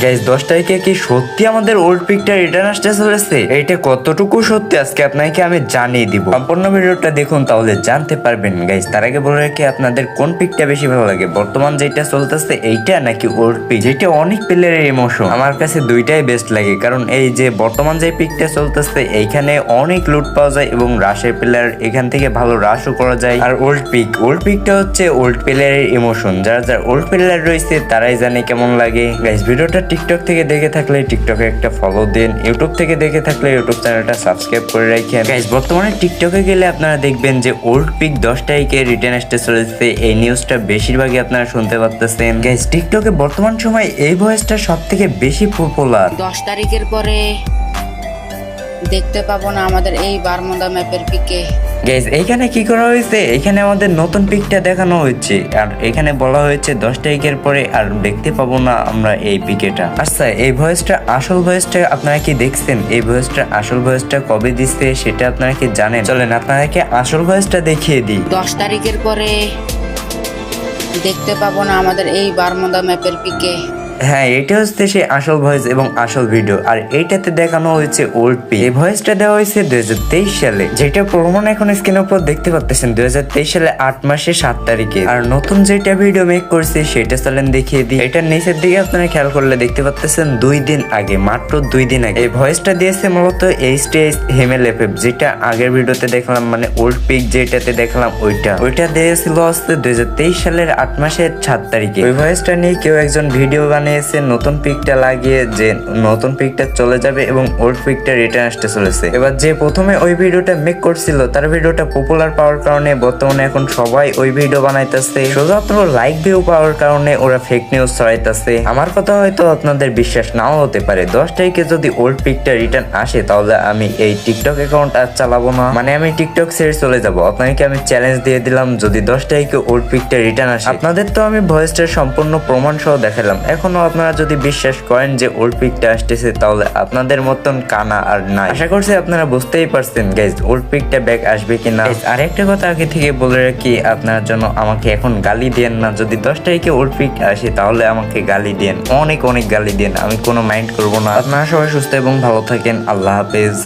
Guys 10 তারিখে কি সত্যি আমাদের ওল্ড পিকটা রিটার্ন আসতে চলেছে? এটা কতটুকু সত্যি আজকে আপনাকে আমি জানিয়ে দিব। সম্পূর্ণ ভিডিওটা দেখুন তাহলে জানতে পারবেন। গাইস তার আগে বলে রাখি, আপনাদের কোন পিকটা বেশি ভালো লাগে, বর্তমান যেটা চলতেছে এইটা নাকি ওল্ড পিক যেটা অনেক প্লেয়ারের ইমোশন? আমার কাছে দুইটাই বেস্ট লাগে, কারণ এই যে বর্তমান যে পিকটা চলতেছে এইখানে অনেক লুট পাওয়া যায় এবং রাশের প্লেয়ার এখান থেকে ভালো রাশও করা যায়। আর ওল্ড পিকটা হচ্ছে ওল্ড প্লেয়ারের ইমোশন, যারা ওল্ড প্লেয়ার রয়েছে তারাই জানে কেমন লাগে। গাইস ভিডিওটা টিকটক থেকে দেখে থাকলে টিকটকে একটা ফলো দেন, ইউটিউব থেকে দেখে থাকলে ইউটিউব চ্যানেলটা সাবস্ক্রাইব করে রাখেন। গাইস বর্তমানে টিকটকে গেলে আপনারা দেখবেন যে ওল্ড পিক 10 তারিখে রিটার্ন আসতে চলেছে। এই নিউজটা বেশিরভাগই আপনারা শুনতে পাচ্ছেন। গাইস টিকটকে বর্তমান সময় এই ভয়েসটা সব থেকে বেশি পপুলার। 10 তারিখের পরে দেখতে পাবো না আমাদের এই বারমুদা ম্যাপের পিকে। গাইস এইখানে কি করা হয়েছে, এখানে আমাদের নতুন পিকটা দেখানো হয়েছে আর এখানে বলা হয়েছে 10 তারিখের পরে আর দেখতে পাবো না আমরা এই পিকেটা। আচ্ছা এই ভয়েসটা আসল ভয়েসটা আপনারা কি দেখছেন? এই ভয়েসটা আসল ভয়েসটা কবে দিচ্ছে সেটা আপনারা কি জানেন? চলেন আপনাদেরকে আসল ভয়েসটা দেখিয়ে দিই। 10 তারিখের পরে দেখতে পাবো না আমাদের এই বারমুদা ম্যাপের পিকে। হ্যাঁ এটা হচ্ছে সেই আসল ভয়েস এবং আসল ভিডিও, আর এইটাতে দেখানো হয়েছে ওল্ড পিক। এই ভয়েসটা দেওয়া হয়েছে 2023 সালে, যেটা প্রমাণ এখন স্ক্রিনের উপর দেখতে পাচ্ছেন 2023 সালে 8 মাসে 7 তারিখে। আর নতুন যেটা ভিডিও মেক করছে সেটা চলেন দেখিয়ে দিই। এটার নিচের দিকে আপনারা খেয়াল করলে দেখতে পাচ্ছেন 2 দিন আগে, মাত্র 2 দিন আগে এই ভয়েসটা দিয়েছে মূলত HTS হিমেল এফএফ, যেটা আগের ভিডিওতে দেখলাম, মানে ওল্ড পিক যেটাতে দেখলাম ওইটা দিয়েছিল হচ্ছে 2023 সালের 8 মাসের 7 তারিখে। ওই ভয়েসটা নিয়ে কেউ একজন ভিডিও বানিয়েছে নতুন পিকটা লাগিয়ে, যে নতুন পিকটা চলে যাবে এবং ওল্ড পিকটা রিটার্ন আসতে চলেছে। এবার যে প্রথমে ওই ভিডিওটা মেক করছিল তার ভিডিওটা পপুলার পাওয়ার কারণে বর্তমানে এখন সবাই ওই ভিডিও বানাইতেছে, শুধুমাত্র লাইক ভিউ পাওয়ার কারণে ওরা ফেক নিউজ ছড়াইতেছে। আমার কথা হয়তো আপনাদের বিশ্বাস নাও হতে পারে, 10 তারিখে যদি ওল্ড পিকটা রিটার্ন আসে তাহলে আমি এই টিকটক অ্যাকাউন্ট আর চালাবো না, মানে আমি টিকটক ছেড়ে চলে যাবো। আপনাকে আমি চ্যালেঞ্জ দিয়ে দিলাম, যদি 10 তারিখে ওল্ড পিকটা রিটার্ন আসে, আপনাদের তো আমি ভয়েসটার সম্পূর্ণ প্রমাণ সহ দেখালাম, এখনো আপনারা যদি বিশ্বাস করেন যে ওল্ড পিকটা আসতেছে তাহলে আপনাদের মতন কানা আর নাই। আশা করছি আপনারা বুঝতেই পারছেন গাইজ ওল্ড পিকটা ব্যাক আসবে কিনা। আর একটা কথা আগে থেকে বলে রাখি, আপনার জন্য আমাকে এখন গালি দেন না, যদি 10 তারিখে ওল্ড পিক আসে তাহলে আমাকে গালি দেন, অনেক গালি দেন, আমি কোনো মাইন্ড করবো না। আপনারা সবাই সুস্থ এবং ভালো থাকেন। আল্লাহ হাফেজ।